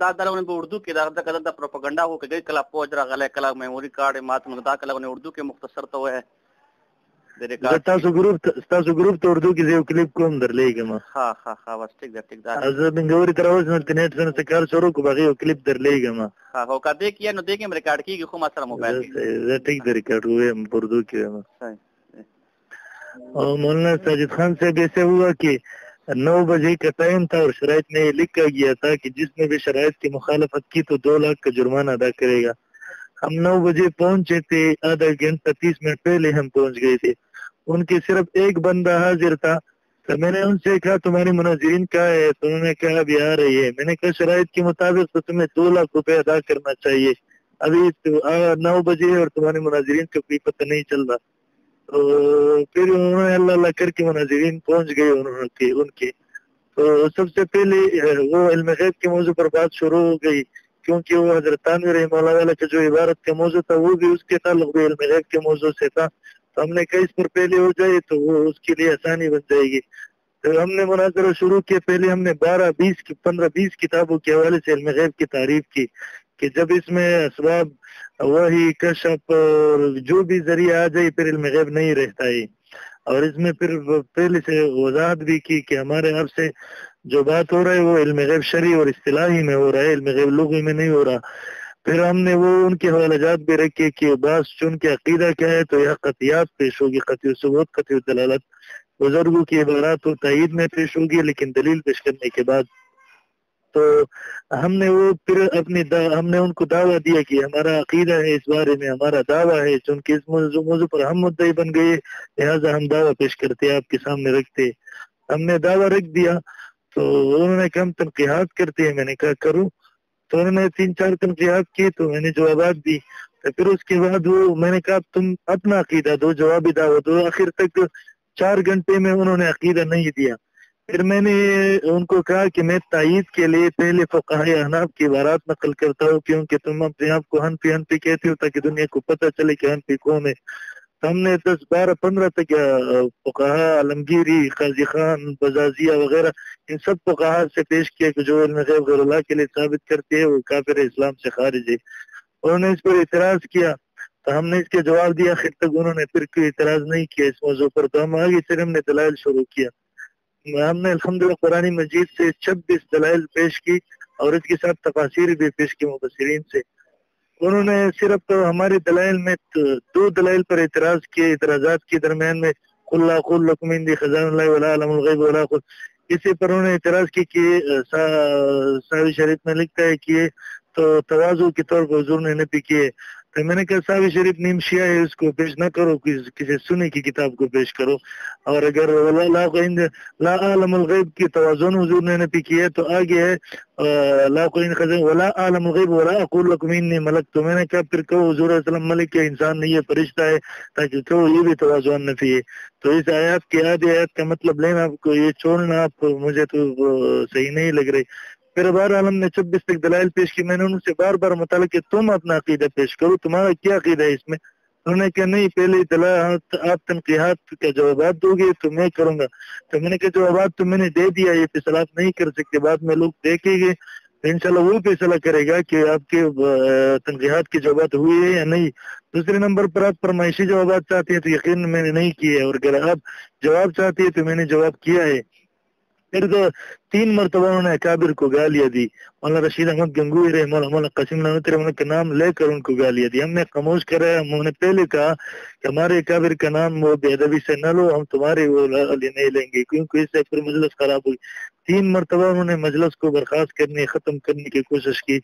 دا درونه په اردو کې دا د پروپاګاندا هو کې کله پوج راغله کله میموري کارت ماته موږ دا کله اردو کې مختصر ته وای د ریکارډ تاسو ګروپ ته اردو کې یو کلیپ کوم درلېګم ها ها ها واس ټیک دا از بنګوري تر اوسه نو تنه څنګه کار شروع کو باغي یو کلیپ درلېګم ها هو کده کې نو دې کې ریکارډ کیږي خو ما سره موبایل کې زه ټیک د ریکارډ وې اردو کې اور مولانا ساجد خان صاحب ایسے ہوا کہ 9 بجے کا ٹائم تھا اور شرائط میں لکھا گیا تھا کہ جس نے بھی شرائط کی مخالفت کی تو 2 لاکھ کا جرمانہ ادا کرے گا. ہم 9 بجے پہنچے تھے، آدھا گھنٹہ 30 منٹ پہلے ہم پہنچ گئے تھے. ان کے صرف ایک بندہ حاضر تھا. تو میں نے ان سے کہا تمہاری مناظرین کہاں ہے؟ تو انہوں نے کہا ابھی آ رہی ہے. میں نے کہا شرائط کے مطابق تو تمہیں 2 لاکھ روپے ادا کرنا چاہیے. ابھی 9 بجے اور تمہاری مناظرین کا کوئی پتہ نہیں چل رہا. تو پھر انہوں نے اللہ کر کے مناظرین پہنچ گئے ان کے. تو سب سے پہلے وہ علم غیب کے موضوع پر بات شروع ہو گئی، کیونکہ وہ حضرت تانوی رحمہ اللہ علیہ کا جو عبارت کا موضوع تھا وہ بھی اس کے تعلق بھی علم غیب کے موضوع سے تھا. تو ہم نے کہا اس پر پہلے ہو جائے تو وہ اس کے لیے آسانی بن جائے گی. تو ہم نے مناظرہ شروع کیا. پہلے ہم نے 15-20 کتابوں کے حوالے سے علم غیب کی تعریف کی کہ جب اس میں اسباب وہی کشف اور جو بھی ذریعہ آ جائے پھر علم غیب نہیں رہتا ہے. اور اس میں پھر پہلے سے وضاحت بھی کی کہ ہمارے آپ سے جو بات ہو رہا ہے وہ علم غیب شرعی اور اصطلاحی میں ہو رہا ہے، علم غیب لغوی میں نہیں ہو رہا. پھر ہم نے وہ ان کے حوالہ جات بھی رکھے کہ بعض چن کے عقیدہ کیا ہے تو یہ قطعیات پیش ہوگی، قطعی ثبوت، قطعی دلالت بزرگوں کی عبارات و تائید میں پیش ہوگی لیکن دلیل پیش کرنے کے بعد. تو ہم نے وہ پھر ہم نے ان کو دعویٰ دیا کہ ہمارا عقیدہ ہے، اس بارے میں ہمارا دعویٰ ہے، چونکہ اس موضوع پر ہم مدعی بن گئے لہٰذا ہم دعویٰ پیش کرتے آپ کے سامنے رکھتے. ہم نے دعویٰ رکھ دیا تو انہوں نے کہا ہم تنقیحات کرتے ہیں. میں نے کہا کروں. تو انہوں نے 3-4 تنقیحات کی تو میں نے جوابات دی. تو پھر اس کے بعد وہ میں نے کہا تم اپنا عقیدہ دو، جوابی دعویٰ دو. آخر تک 4 گھنٹے میں انہوں نے عقیدہ نہیں دیا. پھر میں نے ان کو کہا کہ میں تائید کے لیے پہلے فقہائے احناف کی عبارات نقل کرتا ہوں کیونکہ تم اپنے آپ کو حنفی کہتے ہو تاکہ دنیا کو پتہ چلے کہ حنفی کون ہے. ہم نے 10-12-15 تک فقہاء عالمگیری، قاضی خان، بزازیہ وغیرہ ان سب فقہاء سے پیش کیا کہ جو علم غیب غیر اللہ کے لیے ثابت کرتے ہیں وہ کافر اسلام سے خارج ہے. انہوں نے اس پر اعتراض کیا تو ہم نے اس کے جواب دیا. آخر تک انہوں نے پھر کوئی اعتراض نہیں کیا اس موضوع پر. تو ہم آگے پھر ہم نے دلائل شروع کیا. ہم نے الحمدللہ قرآن مجید سے 26 دلائل پیش کی اور اس کے ساتھ تفاسیر بھی پیش کی مفسرین سے. انہوں نے صرف ہمارے دلائل میں 2 دلائل پر اعتراض کیے. اعتراضات کے درمیان میں قل لا اقول لكم عندي خزائن الله ولا اعلم الغیب ولا اقول، اسی پر انہوں نے اعتراض کی کہ ساوی شریف میں لکھتا ہے کہ تو تواضع کے طور پر حضور نے نبی کیے. تو میں نے کہا ساوی شریف نیم شیعہ ہے، اس کو پیش نہ کرو، کسی سنی کی کتاب کو پیش کرو. اور اگر لا عالم الغیب کی توازن حضور نے نبی کی ہے تو آگے ہے لا قین خزائن ولا عالم الغیب ولا اقول لكم انی ملک. تو میں نے کہا پھر کہو حضور علیہ السلام ملک ہے، انسان نہیں ہے، فرشتہ ہے، تاکہ کہو یہ بھی توازن نفی ہے. تو اس آیات کی آدھی آیات کا مطلب لینا آپ کو، یہ چھوڑنا آپ کو مجھے تو صحیح نہیں لگ رہی. پھر بہرحال ہم نے 26 تک دلائل پیش کی. میں نے ان سے بار بار مطالعہ کہ تم اپنا عقیدہ پیش کرو، تمہارا کیا عقیدہ ہے اس میں. انہوں نے کہا نہیں، پہلے آپ تنقیحات کا جوابات دو گے تو میں کروں گا. تو میں نے کہا جوابات تو میں نے دے دیا، یہ فیصلہ آپ نہیں کر سکتے، بعد میں لوگ دیکھیں گے انشاءاللہ وہ فیصلہ کرے گا کہ آپ کے تنقیحات کے جوابات ہوئے ہیں یا نہیں. دوسرے نمبر پر آپ فرمائشی جوابات چاہتے ہیں تو یقین میں نے نہیں کیے، اور اگر آپ جواب چاہتے ہیں تو میں نے جواب کیا ہے. پھر 3 مرتبہ انہوں نے اکابر کو گالیاں دی. مولانا رشید احمد گنگوئی رہے مولانا قاسم نانوتری رحمۃ کے نام لے کر ان کو گالیاں دی. ہم نے خاموش کرایا. ہم نے پہلے کہا کہ ہمارے اکابر کا نام وہ بے ادبی سے نہ لو, ہم تمہاری وہ نہیں لیں گے, کیونکہ اس سے پھر مجلس خراب ہوئی. 3 مرتبہ انہوں نے مجلس کو برخاست کرنے ختم کرنے کی کوشش کی,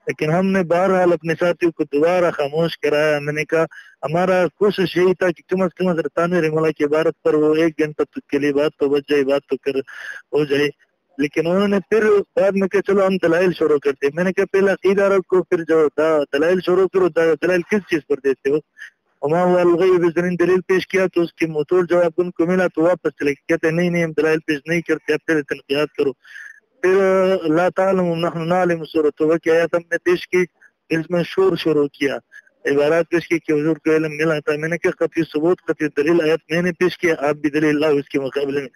لیکن ہم نے بہرحال اپنے ساتھیوں کو دوبارہ خاموش کرایا. میں نے کہا ہمارا کوشش یہی تھا کہ کم از کم حضرت تانویر مولا کی عبارت پر وہ 1 گھنٹہ کے لیے بات تو بچ جائے, بات تو کر ہو جائے. لیکن انہوں نے پھر بعد میں کہا چلو ہم دلائل شروع کرتے. میں نے کہا پہلا عقیدہ رکھو, پھر جو دلائل شروع کرو. دلائل کس چیز پر دیتے ہو؟ وما هو الغیب بزنین دلیل پیش کیا تو اس کی موتور جواب ان کو ملا تو واپس چلے گئے. کہتے نہیں ہم دلائل پیش نہیں کرتے, اب پھر تنقیات کرو. پھر لا تعلم نحن نعلم صورت ہوا کہ آیات ہم نے پیش کی, اس میں شور شروع کیا, عبارات پیش کی کہ حضور کو علم ملا تھا. میں نے کہا قطعی ثبوت قطعی دلیل آیات میں نے پیش کیا, آپ بھی دلیل اللہ اس کے مقابلے میں.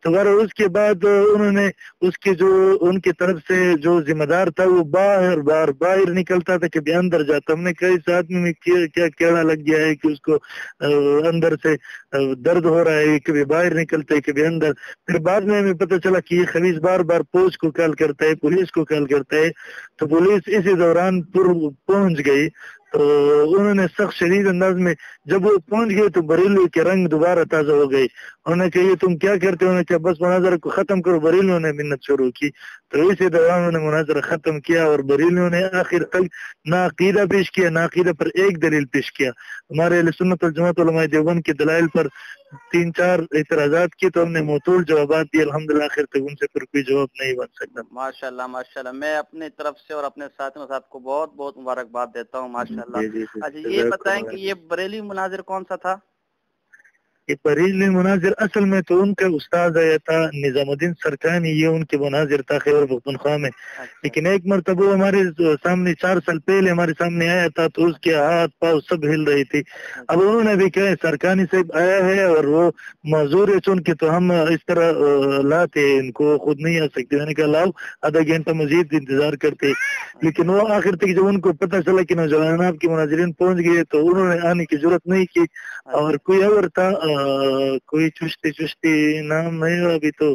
تو اس کے بعد انہوں نے اس کے جو ان کی طرف سے جو ذمہ دار تھا وہ باہر نکلتا تھا, کبھی اندر جاتا. ہم نے کہا اس آدمی میں کیا کیڑا لگ گیا ہے کہ اس کو اندر سے درد ہو رہا ہے, کبھی باہر نکلتا ہے کبھی اندر. پھر بعد میں ہمیں پتہ چلا کہ یہ خبیث بار بار فوج کو کال کرتا ہے, پولیس کو کال کرتا ہے. تو پولیس اسی دوران پہنچ گئی. تو انہوں نے سخت شدید انداز میں جب وہ پہنچ گئے تو بریلوی کے رنگ دوبارہ تازہ ہو گئے. انہوں نے کہا یہ تم کیا کرتے ہو؟ انہوں نے کہا بس مناظرہ کو ختم کرو. بریلویوں نے منت شروع کی. تو اسی دوران انہوں نے مناظرہ ختم کیا اور بریلویوں نے آخر تک نہ عقیدہ پیش کیا, نہ عقیدہ پر ایک دلیل پیش کیا. ہمارے اہل سنت والجماعت علماء دیوبند کے دلائل پر 3-4 اعتراضات کی تو ہم نے موتول جوابات دی. الحمدللہ آخر تک ان سے پھر کوئی جواب نہیں بن سکتا. ماشاءاللہ میں اپنی طرف سے اور اپنے ساتھیوں صاحب کو بہت بہت مبارکباد دیتا ہوں. ماشاءاللہ. اچھا یہ بتائیں کہ یہ بریلی مناظر کون سا تھا؟ یہ بریلوی مناظر اصل میں تو ان کا استاد آیا تھا نظام الدین سرکانی, یہ ان کے مناظر تھا خیبر پختونخوا میں. لیکن ایک مرتبہ ہمارے سامنے 4 سال پہلے ہمارے سامنے آیا تھا تو اس کے ہاتھ پاؤں سب ہل رہی تھی. اب انہوں نے بھی کہا سرکانی صاحب آیا ہے اور وہ معذور ہے چون کے تو ہم اس طرح لاتے ان کو خود نہیں آ سکتے. میں نے کہا لاؤ آدھا گھنٹہ مزید انتظار کرتے. لیکن وہ آخر تک جب ان کو پتہ چلا کہ نوجوان آپ کے مناظرین پہنچ گئے تو انہوں نے آنے کی ضرورت نہیں کی. اور کوئی اور تھا کوئی چشتی نام نہیں ابھی تو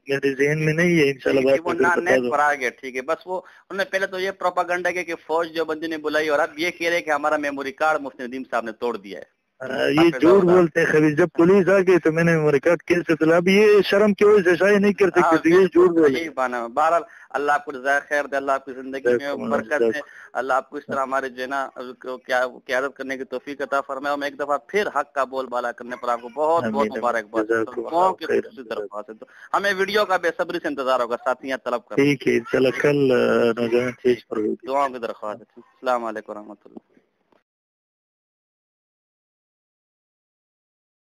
میرے ذہن میں نہیں ہے. انشاءاللہ پر آ گیا. ٹھیک ہے. بس وہ انہوں نے پہلے تو یہ پروپاگنڈا کیا کہ فوج جو بندی نے بلائی اور اب یہ کہہ رہے کہ ہمارا میموری کارڈ مفتی ندیم صاحب نے توڑ دیا ہے. یہ جھوٹ بولتے ہیں خبیث. جب پولیس آ گئی تو میں نے میموری کارڈ کیسے تو اب یہ شرم کی وجہ سے شاید نہیں کر سکتے. یہ جھوٹ بولے. بہرحال اللہ آپ کو جزائے خیر دے, اللہ آپ کی زندگی میں برکت دے, اللہ آپ کو اس طرح ہمارے جو ہے نا قیادت کرنے کی توفیق عطا فرمائے. اور میں ایک دفعہ پھر حق کا بول بالا کرنے پر آپ کو بہت بہت مبارکباد. ہمیں ویڈیو کا بے صبری سے انتظار ہوگا, ساتھیاں طلب کر. ٹھیک ہے چلو کل دعاؤں کی درخواست. السلام علیکم ورحمۃ اللہ.